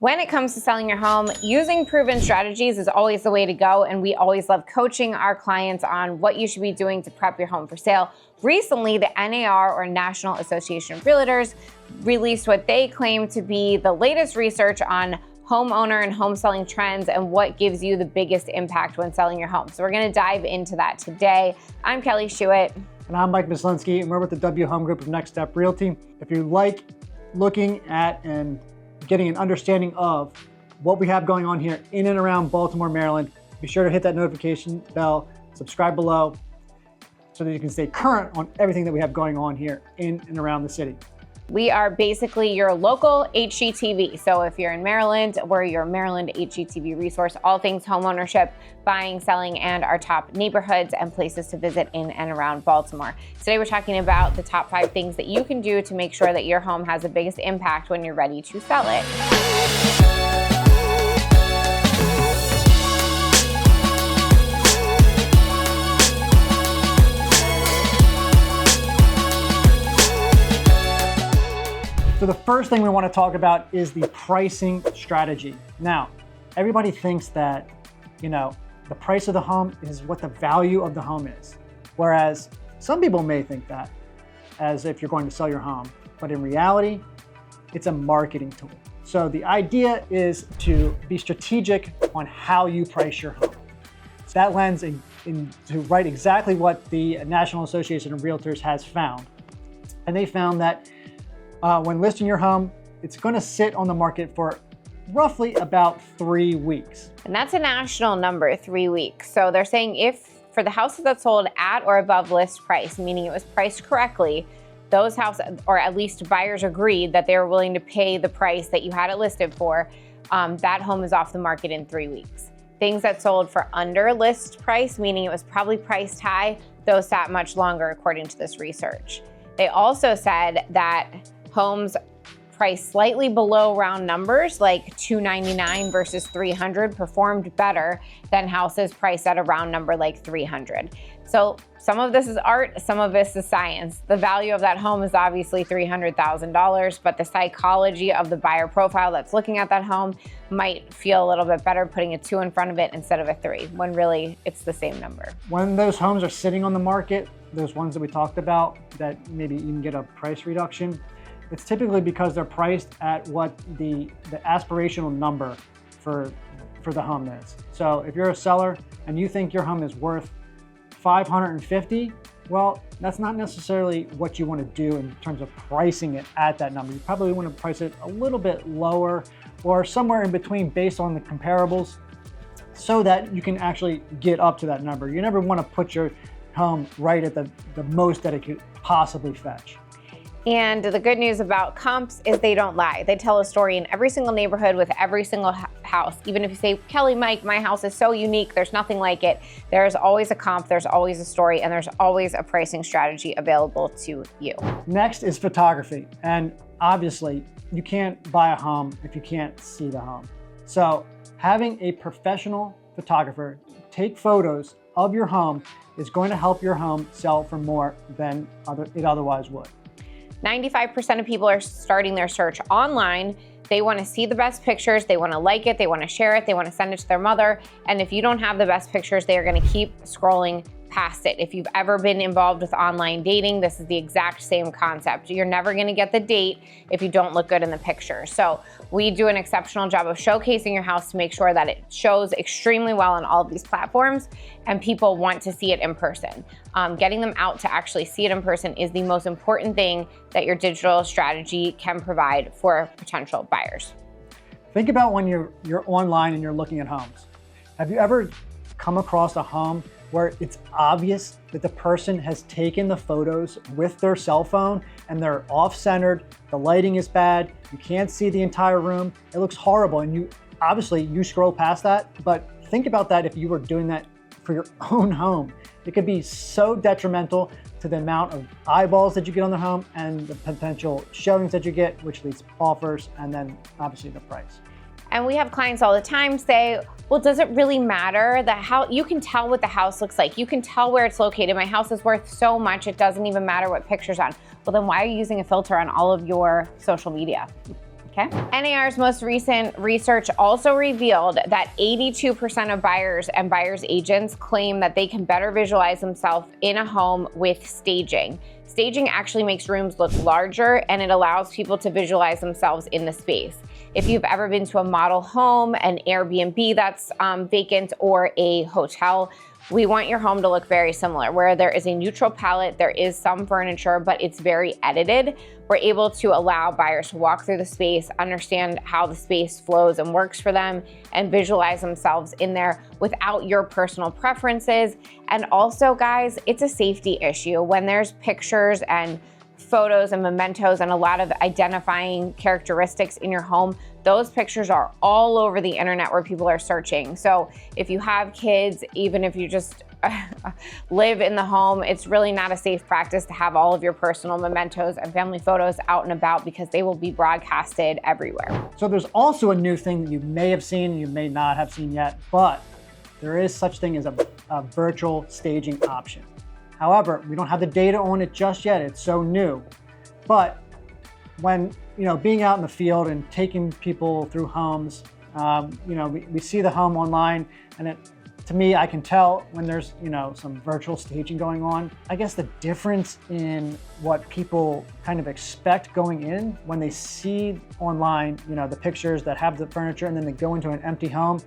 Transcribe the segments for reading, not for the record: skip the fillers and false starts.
When it comes to selling your home, using proven strategies is always the way to go, and we always love coaching our clients on what you should be doing to prep your home for sale. Recently, the NAR, or National Association of Realtors, released what they claim to be the latest research on homeowner and home selling trends and what gives you the biggest impact when selling your home. So we're gonna dive into that today. I'm Kelly Schuett. And I'm Mike Mislinski, and we're with the W Home Group of Next Step Realty. If you like looking at and getting an understanding of what we have going on here in and around Baltimore, Maryland, be sure to hit that notification bell, subscribe below, so that you can stay current on everything that we have going on here in and around the city. We are basically your local HGTV. So if you're in Maryland, we're your Maryland HGTV resource, all things homeownership, buying, selling, and our top neighborhoods and places to visit in and around Baltimore. Today we're talking about the top 5 things that you can do to make sure that your home has the biggest impact when you're ready to sell it. So the first thing we want to talk about is the pricing strategy. Now, everybody thinks that, the price of the home is what the value of the home is. Whereas some people may think that as if you're going to sell your home, but in reality, it's a marketing tool. So the idea is to be strategic on how you price your home. So that lends to write exactly what the National Association of Realtors has found. And they found that when listing your home, it's going to sit on the market for roughly about 3 weeks. And that's a national number, 3 weeks. So they're saying if for the houses that sold at or above list price, meaning it was priced correctly, those houses, or at least buyers agreed that they were willing to pay the price that you had it listed for, that home is off the market in 3 weeks. Things that sold for under list price, meaning it was probably priced high, those sat much longer according to this research. They also said that homes priced slightly below round numbers, like $299 versus $300, performed better than houses priced at a round number like $300. So some of this is art, some of this is science. The value of that home is obviously $300,000, but the psychology of the buyer profile that's looking at that home might feel a little bit better putting a 2 in front of it instead of a 3, when really it's the same number. When those homes are sitting on the market, those ones that we talked about that maybe you can get a price reduction, it's typically because they're priced at what the aspirational number for the home is. So if you're a seller and you think your home is worth $550, well, that's not necessarily what you want to do in terms of pricing it at that number. You probably want to price it a little bit lower or somewhere in between based on the comparables so that you can actually get up to that number. You never want to put your home right at the most that it could possibly fetch. And the good news about comps is they don't lie. They tell a story in every single neighborhood with every single house. Even if you say, Kelly, Mike, my house is so unique, there's nothing like it. There's always a comp, there's always a story, and there's always a pricing strategy available to you. Next is photography. And obviously, you can't buy a home if you can't see the home. So having a professional photographer take photos of your home is going to help your home sell for more than it otherwise would. 95% of people are starting their search online. They want to see the best pictures, they want to like it, they want to share it, they want to send it to their mother. And if you don't have the best pictures, they are going to keep scrolling past it. If you've ever been involved with online dating, this is the exact same concept. You're never going to get the date if you don't look good in the picture. So we do an exceptional job of showcasing your house to make sure that it shows extremely well on all of these platforms and people want to see it in person. Getting them out to actually see it in person is the most important thing that your digital strategy can provide for potential buyers. Think about when you're online and you're looking at homes. Have you ever come across a home where it's obvious that the person has taken the photos with their cell phone and they're off-centered, the lighting is bad, you can't see the entire room, it looks horrible, and you scroll past that, but think about that if you were doing that for your own home. It could be so detrimental to the amount of eyeballs that you get on the home and the potential showings that you get, which leads to offers, and then obviously the price. And we have clients all the time say, well, does it really matter that you can tell what the house looks like. You can tell where it's located. My house is worth so much, it doesn't even matter what picture's on. Well, then why are you using a filter on all of your social media? Okay. NAR's most recent research also revealed that 82% of buyers and buyers agents claim that they can better visualize themselves in a home with staging. Staging actually makes rooms look larger and it allows people to visualize themselves in the space. If you've ever been to a model home, an Airbnb that's vacant, or a hotel, we want your home to look very similar, where there is a neutral palette, there is some furniture, but it's very edited. We're able to allow buyers to walk through the space, understand how the space flows and works for them, and visualize themselves in there without your personal preferences. And also, guys, it's a safety issue. When there's pictures and photos and mementos and a lot of identifying characteristics in your home, those pictures are all over the internet where people are searching. So if you have kids, even if you just live in the home, it's really not a safe practice to have all of your personal mementos and family photos out and about, because they will be broadcasted everywhere. So there's also a new thing that you may have seen, you may not have seen yet, but there is such thing as a virtual staging option. However, we don't have the data on it just yet. It's so new. But when, being out in the field and taking people through homes, we see the home online, and to me, I can tell when there's, some virtual staging going on. I guess the difference in what people kind of expect going in when they see online, the pictures that have the furniture, and then they go into an empty home,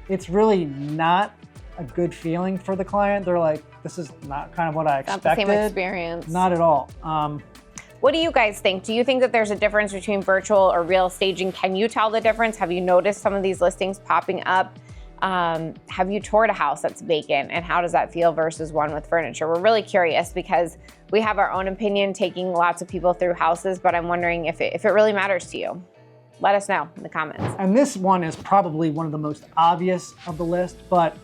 it's really not a good feeling for the client. They're like, this is not kind of what I expected. Not the same experience. Not at all. What do you guys think? Do you think that there's a difference between virtual or real staging? Can you tell the difference? Have you noticed some of these listings popping up? Have you toured a house that's vacant, and how does that feel versus one with furniture? We're really curious because we have our own opinion taking lots of people through houses, but I'm wondering if it really matters to you. Let us know in the comments. And this one is probably one of the most obvious of the list, but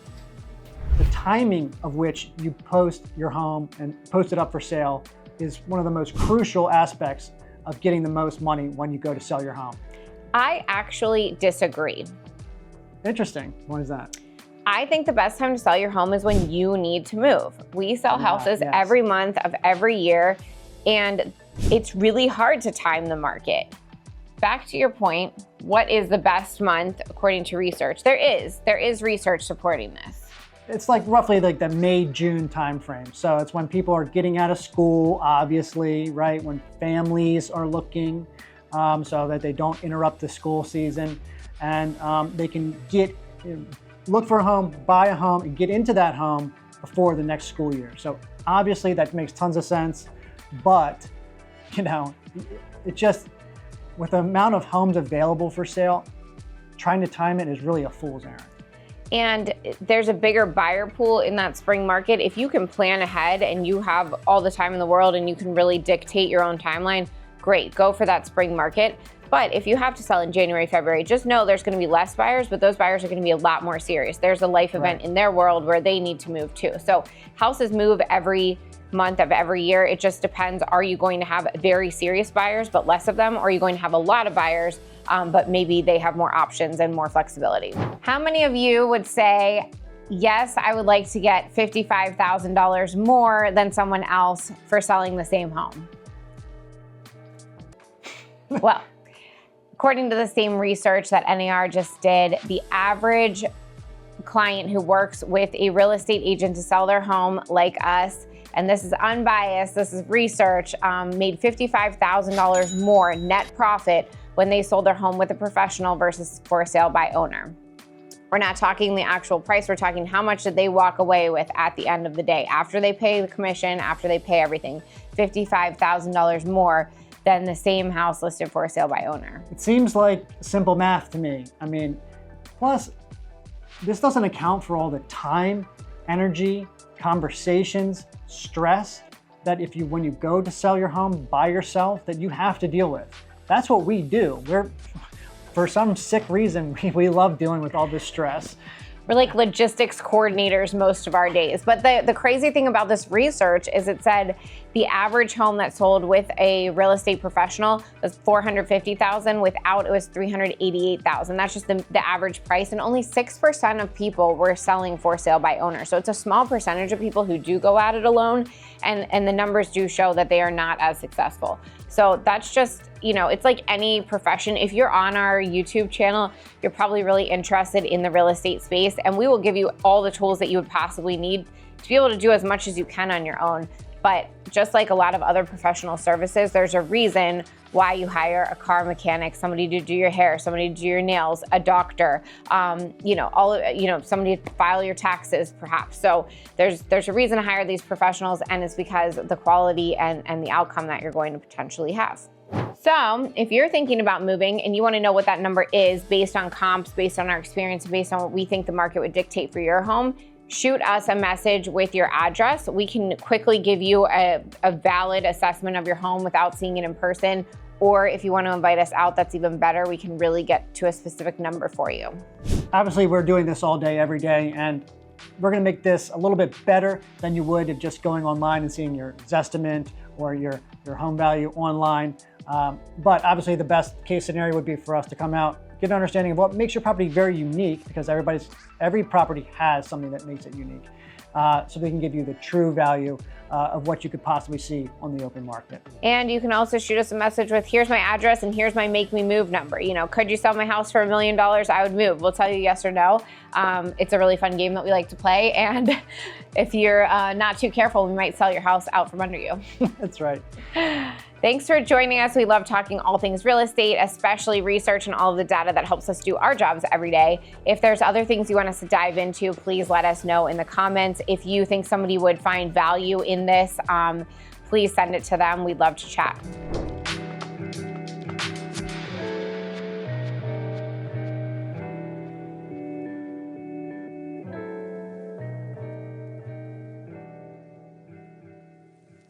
the timing of which you post your home and post it up for sale is one of the most crucial aspects of getting the most money when you go to sell your home. I actually disagree. Interesting. Why is that? I think the best time to sell your home is when you need to move. We sell houses every month of every year, and it's really hard to time the market. Back to your point, what is the best month according to research? There is research supporting this. It's like roughly like the May-June timeframe. So it's when people are getting out of school, obviously, right? When families are looking so that they don't interrupt the school season, and they can look for a home, buy a home, and get into that home before the next school year. So obviously that makes tons of sense, but it just, with the amount of homes available for sale, trying to time it is really a fool's errand. And there's a bigger buyer pool in that spring market. If you can plan ahead and you have all the time in the world and you can really dictate your own timeline, great, go for that spring market. But if you have to sell in January, February, just know there's going to be less buyers, but those buyers are going to be a lot more serious. There's a life event in their world where they need to move too. So houses move every month of every year. It just depends. Are you going to have very serious buyers, but less of them? Or are you going to have a lot of buyers, but maybe they have more options and more flexibility? How many of you would say, yes, I would like to get $55,000 more than someone else for selling the same home? Well, according to the same research that NAR just did, the average client who works with a real estate agent to sell their home, like us, and this is unbiased, this is research, made $55,000 more net profit when they sold their home with a professional versus for sale by owner. We're not talking the actual price, we're talking how much did they walk away with at the end of the day, after they pay the commission, after they pay everything, $55,000 more than the same house listed for sale by owner. It seems like simple math to me. I mean, plus this doesn't account for all the time, energy, conversations, stress that when you go to sell your home by yourself, that you have to deal with. That's what we do. For some sick reason, we love dealing with all this stress. We're like logistics coordinators most of our days. But the crazy thing about this research is it said the average home that sold with a real estate professional was $450,000. Without, it was $388,000. That's just the average price. And only 6% of people were selling for sale by owner. So it's a small percentage of people who do go at it alone. And the numbers do show that they are not as successful. So that's just it's like any profession. If you're on our YouTube channel, you're probably really interested in the real estate space, and we will give you all the tools that you would possibly need to be able to do as much as you can on your own. But just like a lot of other professional services, there's a reason why you hire a car mechanic, somebody to do your hair, somebody to do your nails, a doctor, somebody to file your taxes perhaps. So there's a reason to hire these professionals, and it's because of the quality and the outcome that you're going to potentially have. So if you're thinking about moving and you want to know what that number is based on comps, based on our experience, based on what we think the market would dictate for your home, shoot us a message with your address. We can quickly give you a valid assessment of your home without seeing it in person. Or if you want to invite us out, that's even better. We can really get to a specific number for you. Obviously, we're doing this all day, every day, and we're going to make this a little bit better than you would if just going online and seeing your Zestimate or your home value online. But obviously, the best case scenario would be for us to come out, get an understanding of what makes your property very unique, because every property has something that makes it unique. So we can give you the true value of what you could possibly see on the open market. And you can also shoot us a message with, here's my address and here's my make me move number. Could you sell my house for $1 million? I would move. We'll tell you yes or no. It's a really fun game that we like to play. And if you're not too careful, we might sell your house out from under you. That's right. Thanks for joining us. We love talking all things real estate, especially research and all of the data that helps us do our jobs every day. If there's other things you want us to dive into, please let us know in the comments. If you think somebody would find value in this, please send it to them. We'd love to chat.